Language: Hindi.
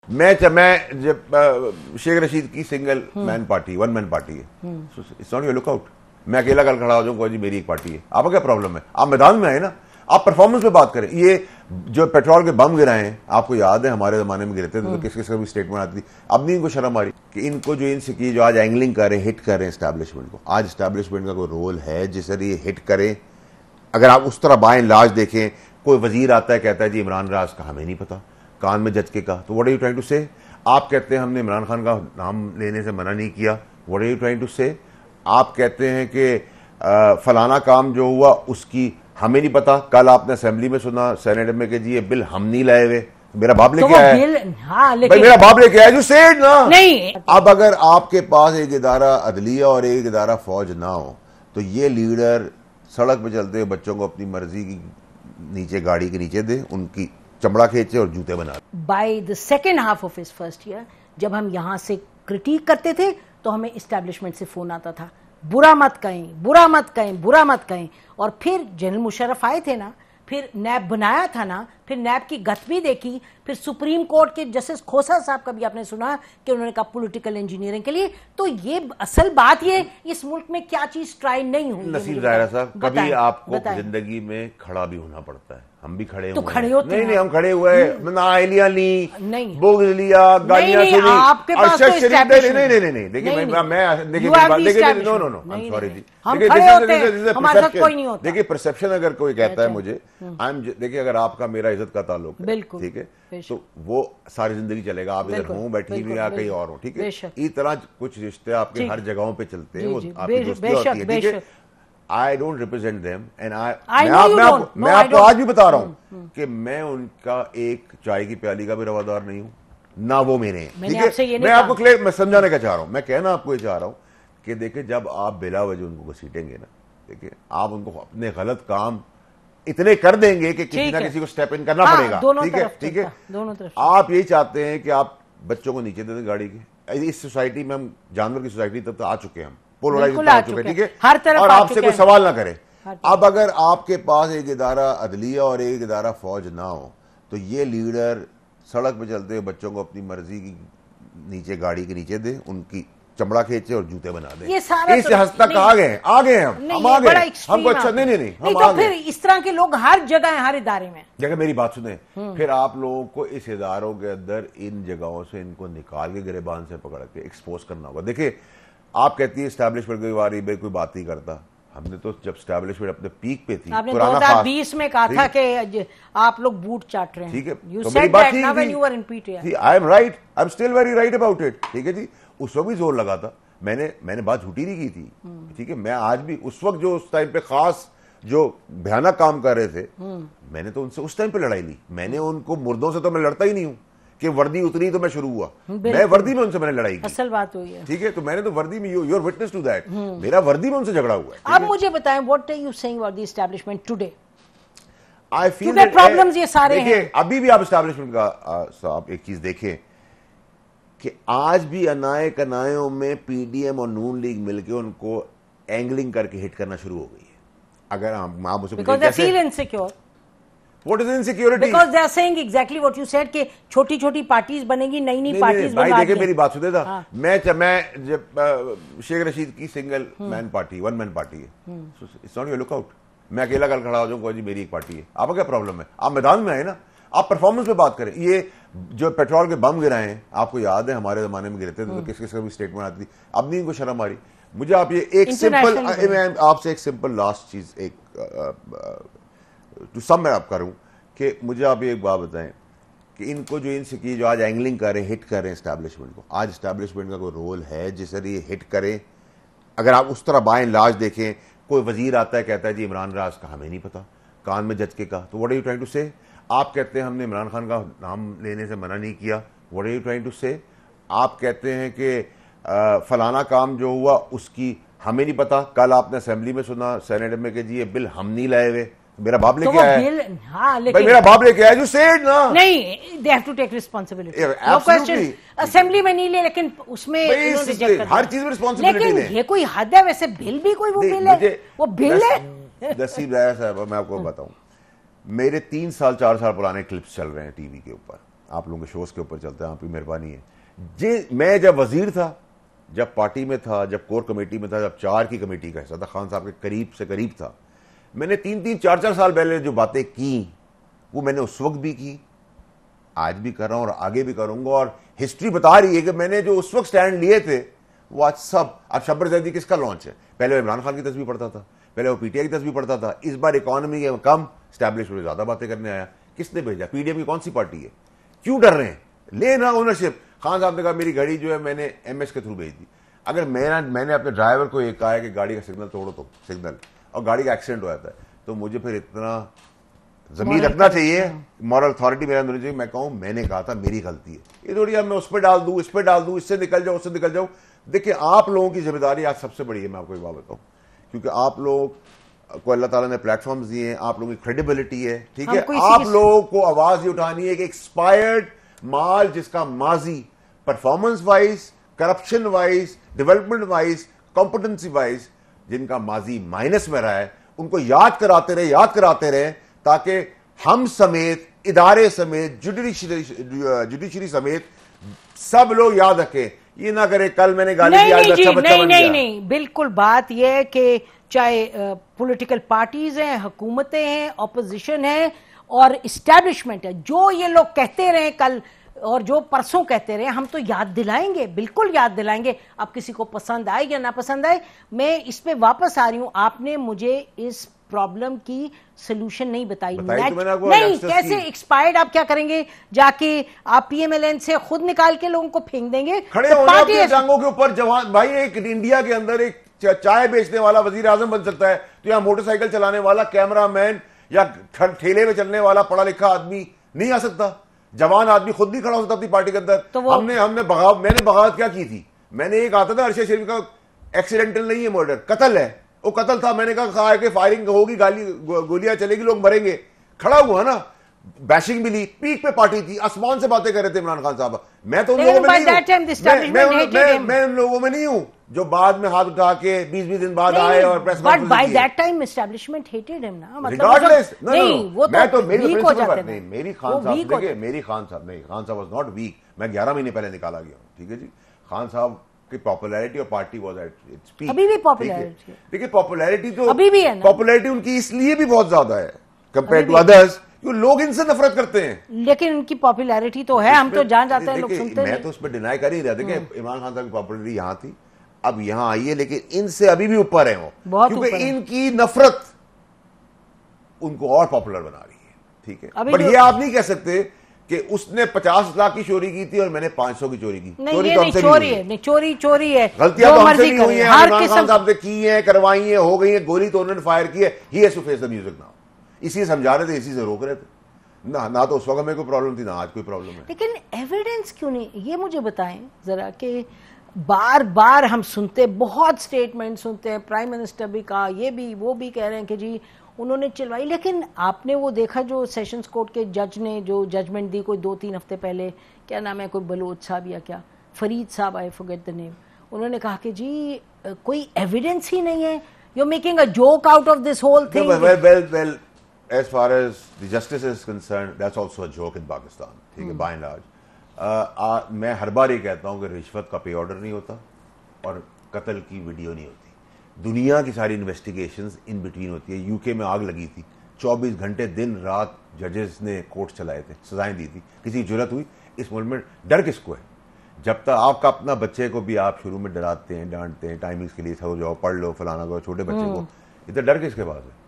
मैं जब शेख रशीद की single man party, one man party है, इट्स नॉट योर लुकआउट। मैं अकेला कल खड़ा हो जाऊंगा जी मेरी एक पार्टी है, आपका क्या प्रॉब्लम है? आप मैदान में आए ना, आप परफॉर्मेंस पे बात करें। ये जो पेट्रोल के बम गिराए हैं, आपको याद है हमारे जमाने में गिरते थे तो किस किस का भी स्टेटमेंट आती थी। अब नहीं इनको शर्म आ रही कि इनको जो इनसे की जो आज एंगलिंग कर रहे हैं, हिट कर रहे हैं एस्टैब्लिशमेंट को। आज एस्टैब्लिशमेंट का कोई रोल है जिससे ये हिट करें? अगर आप उस तरह बाय एंड लार्ज देखें, कोई वजीर आता है कहता है जी इमरान राज का हमें नहीं पता, कान में जज के कहा, तो what are you trying to say? आप कहते हैं हमने इमरान खान का नाम लेने से मना नहीं किया, what are you trying to say? आप कहते हैं कि फलाना काम जो हुआ उसकी हमें नहीं पता, कल आपने असेंबली में सुना सेनेट में कि जी ये बिल हम नहीं लाए हुए, मेरा बाप लेके आया है। हाँ, भाई मेरा बाप लेके आया, जो सेड ना नहीं। अब अगर आपके पास एक इदारा अदलिया और एक इदारा फौज ना हो तो ये लीडर सड़क पे चलते हुए बच्चों को अपनी मर्जी की नीचे गाड़ी के नीचे दे, उनकी चमड़ा खींचे और जूते बना दे। By the second half of his first year जब हम यहां से क्रिटिक करते थे तो हमें एस्टैब्लिशमेंट से फोन आता था, बुरा मत कहें, बुरा मत कहें, बुरा मत कहें। और फिर जनरल मुशर्रफ आए थे ना, फिर नैब बनाया था ना, फिर नैब की गत भी देखी, फिर सुप्रीम कोर्ट के जस्टिस खोसा साहब का भी आपने सुना कि उन्होंने कहा पॉलिटिकल इंजीनियरिंग के लिए। तो ये असल बात ये इस मुल्क में क्या चीज ट्राई नहीं हुई। नसीब ज़ाहिरा साहब, कभी आपको जिंदगी में खड़ा भी होना पड़ता है, हम भी खड़े तो हुए खड़े होते नहीं, हम खड़े हुए हैं ना, एलिया ली नहीं, बोग लिया, गालियां सुनी, आपके पास तो नहीं, देखिए मैं देखिए no no no I am sorry जी, हमारे साथ कोई नहीं होता। देखिए परसेप्शन अगर कोई कहता है मुझे, देखिए अगर आपका मेरा इज्जत का ताल्लुक है, ठीक है, तो वो सारी जिंदगी चलेगा, आप इधर हों बैठी हुई या कहीं और हो, ठीक है। इस तरह कुछ रिश्ते आपके हर जगहों पे चलते हैं, वो आपकी दोस्ती होती है, ठीक है। I don't represent them and मैं आपको आज भी बता रहा हूं कि मैं उनका एक चाय की प्याली का भी रवादार नहीं हूं, ना वो मेरे हैं, ठीक है। मैं आपको क्लियर मैं समझाने का चाह रहा हूं, मैं कहना आपको ये चाह रहा हूं कि देखिए जब आप बिला वजह उनको घसीटेंगे ना, देखिए आप उनको अपने गलत काम इतने कर देंगे कि किसी ना किसी को स्टेप इन करना पड़ेगा, ठीक है, ठीक है। दोनों तरफ आप यही चाहते हैं कि आप बच्चों को नीचे दे दें गाड़ी के। इस सोसाइटी में हम जानवर की सोसाइटी तब तो आ चुके हैं, हम पोलराइज आ चुके हैं, ठीक है, हर तरफ, और आपसे कोई सवाल ना करे। अब अगर आपके पास एक इदारा अदलिया और एक इदारा फौज ना हो तो ये लीडर सड़क पे चलते हुए बच्चों को अपनी मर्जी की नीचे गाड़ी के नीचे दे, उनकी चमड़ा खींचे और जूते बना दे। ये सारा इस हद तक आ गए हम आ गए, हमको अच्छा नहीं हम तो फिर इस तरह के लोग हर जगह हैं, हर इदारे में। देखिए मेरी बात सुने, फिर आप लोगों को इस इदारों के अंदर इन जगहों से इनको निकाल के गिरेबान से पकड़ के एक्सपोज करना होगा। देखिए आप कहती है एस्टैब्लिशमेंट के बारे में कोई बात नहीं करता, हमने तो जब एस्टैब्लिशमेंट अपने पीक पे थी, आपने 2020 में कहा था कि आप लोग बूट चाट रहे हैं, ठीक है, तो मेरी बात ठीक थी। I am right, I am still very right about it, ठीक है जी। उस वक्त भी जोर लगा था, मैंने बात झूठी नहीं की थी, ठीक है। मैं आज भी उस वक्त जो उस टाइम पे खास जो भयानक काम कर रहे थे, मैंने तो उनसे उस टाइम पे लड़ाई ली। मैंने उनको मुर्दों से तो मैं लड़ता ही नहीं हूं कि वर्दी उतरी तो मैं शुरू हुआ, मैं वर्दी में उनसे मैंने लड़ाई की, असल बात हुई है, ठीक है। तो मैंने तो वर्दी में, you are witness to that, मेरा वर्दी में उनसे झगड़ा हुआ है। अब मुझे बताएं what are you saying about the establishment today? I feel problems ये सारे हैं। अभी भी आप एस्टैब्लिशमेंट का आप एक चीज देखें कि आज भी अनाए कनायों में पीडीएम और नून लीग मिलकर उनको एंगलिंग करके हिट करना शुरू हो गई है। अगर आप मुझे because they feel insecure. What is insecurity? Because they are saying exactly what you said कि छोटी-छोटी पार्टीज बनेगी, नई पार्टीज भाई देखिए मेरी बात सुने था। मैं जब शेख रशीद की single man party, one man party है, इट्स नॉट योर लुकआउट। मैं अकेला कल खड़ा हो जाऊंगा जी मेरी एक पार्टी है, आपका क्या प्रॉब्लम है? आप मैदान में आए ना, आप परफॉर्मेंस पे बात करें। ये जो पेट्रोल के बम गिराए हैं, आपको याद है हमारे जमाने में गिरते थे तो किस किस का भी स्टेटमेंट आती थी, अब नहीं इनको शर्म आ रही। मुझे आप ये एक सिंपल, मैं आपसे एक सिंपल लास्ट चीज एक टू सम मैं आप करूं कि मुझे आप एक बात बताएं कि इनको जो इनसे की जो आज एंगलिंग कर रहे हैं, हिट कर रहे हैं एस्टैब्लिशमेंट को। आज एस्टैब्लिशमेंट का कोई रोल है जिससे ये हिट करें? अगर आप उस तरह बाय एंड लार्ज देखें, कोई वजीर आता है कहता है जी इमरान राज का हमें नहीं पता, कान में जज के कहा, तो what are you trying to say? आप कहते हैं हमने इमरान खान का नाम लेने से मना नहीं किया, what are you trying to say? आप कहते हैं कि फलाना काम जो हुआ उसकी हमें नहीं पता, कल आपने असेंबली में सुना सेनेट में कि जी ये बिल हम नहीं लाए हुए, मेरा बाप लेके आया है। हाँ, लेकिन मेरा बाप लेके आया, जो सेड ना नहीं, they have to take responsibility. No question, assembly में नहीं ले, लेकिन उसमें हर चीज में रिस्पांसिबिलिटी ले। लेकिन ये कोई हद है? वैसे बिल भी कोई वो बिल है, वो बिल है। नसीब राय साहब, मैं आपको बताऊं, मेरे 3 साल 4 साल पुराने क्लिप्स चल रहे हैं टीवी के ऊपर, आप लोगों के शोज के ऊपर चलता है, आपकी मेहरबानी है। मैं जब वजीर था, जब पार्टी में था, जब कोर कमेटी में था, जब 4 की कमेटी का हिस्सा था, खान साहब के करीब से करीब था, मैंने 3-3, 4-4 साल पहले जो बातें की वो मैंने उस वक्त भी की, आज भी कर रहा हूं और आगे भी करूंगा। और हिस्ट्री बता रही है कि मैंने जो उस वक्त स्टैंड लिए थे वो आज सब। अब शब्बर जैदी किसका लॉन्च है? पहले वो इमरान खान की तस्वीर पढ़ता था, पहले वो पीटीआई की तस्वीर पढ़ता था, इस बार इकोनॉमी के कम स्टैब्लिश में ज्यादा बातें करने आया। किसने भेजा? पीडीएम की कौन सी पार्टी है? क्यों डर रहे हैं? लेना ओनरशिप। खान साहब ने कहा मेरी घड़ी जो है मैंने एमएस के थ्रू भेज दी। अगर मैंने अपने ड्राइवर को एक कहा है कि गाड़ी का सिग्नल तोड़ो, तो सिग्नल, और गाड़ी का एक्सीडेंट हो जाता है, तो मुझे फिर इतना जमीन रखना चाहिए, मॉरल अथॉरिटी मेरा अंदर चाहिए, मैं कहूं मैंने कहा था, मेरी गलती है। ये थोड़ी अब मैं उस पर डाल दूं, इस पर डाल दूं, इससे निकल जाऊं, उससे निकल जाऊं। देखिए, आप लोगों की जिम्मेदारी आज सबसे बड़ी है, मैं आपको एक बात बताऊं, क्योंकि आप लोग को अल्लाह ताला ने प्लेटफॉर्म्स दिए हैं, आप लोगों की क्रेडिबिलिटी है, ठीक है। आप लोगों को आवाज ये उठानी है कि एक्सपायर्ड माल जिसका माजी performance wise, corruption wise, development wise, competency wise जिनका माजी माइनस में रहा है, उनको याद कराते रहे ताकि हम समेत, इदारे समेत, जुडिशरी समेत सब लोग याद रखें। ये ना करे कल मैंने गाली दी, आज अच्छा बच्चा बन गया। नहीं, बिल्कुल बात यह है कि चाहे पॉलिटिकल पार्टीज हैं, हुकूमतें हैं, ऑपोजिशन है और इस्टेब्लिशमेंट है, जो ये लोग कहते रहे कल और जो परसों कहते रहे, हम तो याद दिलाएंगे, बिल्कुल याद दिलाएंगे। अब किसी को पसंद आए या ना पसंद आए, मैं इस पे वापस आ रही हूं। आपने मुझे इस प्रॉब्लम की सोल्यूशन नहीं बताई। नहीं, कैसे एक्सपायर्ड आप क्या करेंगे? जाके आप पीएमएलएन से खुद निकाल के लोगों को फेंक देंगे? खड़े होना अपने टांगों के ऊपर। जवान भाई, एक इंडिया के अंदर एक चाय बेचने वाला वजीर आजम बन सकता है, तो यहाँ मोटरसाइकिल चलाने वाला, कैमरामैन या ठेले में चलने वाला पढ़ा लिखा आदमी नहीं आ सकता? जवान आदमी खुद नहीं खड़ा हो सकता अपनी पार्टी के अंदर? तो मैंने बगावत क्या की थी? मैंने एक आता था अरशद शरीफ का एक्सीडेंटल नहीं है, मर्डर, कत्ल है, वो कत्ल था। मैंने कहा कि फायरिंग होगी, गोलियां चलेगी, लोग मरेंगे, खड़ा हुआ ना। बैशिंग मिली, पीक पे पार्टी थी, आसमान से बातें कर रहे थे इमरान खान साहब। मैं तो उन लोगों में नहीं हूं, मैं उन लोगों में नहीं हूं जो बाद में हाथ उठा के 20-20 दिन बाद आए और press conference. By that time establishment hated him ना, मतलब रिगार्डलेस। वो मैं तो मेरी प्रिंसिपल नहीं, मेरी खान साहब देखिए, मेरी खान साहब नहीं, खान साहब वाज नॉट वीक। मैं 11 महीने पहले निकाला गया हूं, ठीक है जी। खान साहब की पॉपुलैरिटी और party was at its peak. अभी भी पॉपुलैरिटी, देखिए पॉपुलैरिटी तो अभी भी है ना। पॉपुलैरिटी उनकी इसलिए भी बहुत ज्यादा है कंपेयर टू अदर्स, लोग इनसे नफरत करते हैं, लेकिन उनकी पॉपुलैरिटी तो है, हम तो जान जाते हैं, लोग सुनते हैं। मैं तो उस पर डिनाई कर ही रहा। देखिए, इमरान खान साहब की पॉपुलैरिटी यहां थी, अब यहां आई है, लेकिन इनसे अभी भी ऊपर है वो, क्योंकि इनकी नफरत उनको और पॉपुलर बना रही है, ठीक है। बट ये आप नहीं कह सकते कि उसने 50 लाख की चोरी की थी और मैंने 500 की चोरी की। चोरी तो हमसे चोरी है, नहीं चोरी है, गलतियां तो हमसे नहीं हुई है, इमरान खान साहब ने की है, करवाई है, हो गई है, गोली तो उन्होंने फायर की है। He has to face the music now. इसी समझा रहे थे, इसी से रोक रहे थे ना तो उस वक्त में कोई प्रॉब्लम थी, ना आज कोई प्रॉब्लम है। लेकिन एविडेंस क्यों नहीं, ये मुझे बताएं जरा, कि बार बार हम सुनते, बहुत स्टेटमेंट सुनते हैं, प्राइम मिनिस्टर भी कहा, ये भी वो भी कह रहे हैं कि जी उन्होंने चिलवाई। लेकिन आपने वो देखा जो सेशंस कोर्ट के जज ने जो जजमेंट दी कोई 2-3 हफ्ते पहले, क्या नाम है, कोई बलोच साहब या क्या, फरीद साहब, आई फॉरगेट द नेम, उन्होंने कहा कि जी कोई एविडेंस ही नहीं है, you are making a joke out of this whole thing. Well as far as the justice is concerned, that's also a joke in Pakistan, ठीक है, by and large। मैं हर बार ये कहता हूं कि रिश्वत का पे ऑर्डर नहीं होता और कत्ल की वीडियो नहीं होती। दुनिया की सारी इन्वेस्टिगेशंस इन बिटवीन होती है। यूके में आग लगी थी, 24 घंटे दिन रात जजेस ने कोर्ट चलाए थे, सजाएं दी थी, किसी की जरूरत हुई? इस मुल्क में डर किसको है? जब तक आपका अपना बच्चे को भी आप शुरू में डराते हैं, डांटते हैं, टाइमिंग्स के लिए सो जाओ, पढ़ लो, फलाना करो, छोटे बच्चे को, इतना डर किसके पास है?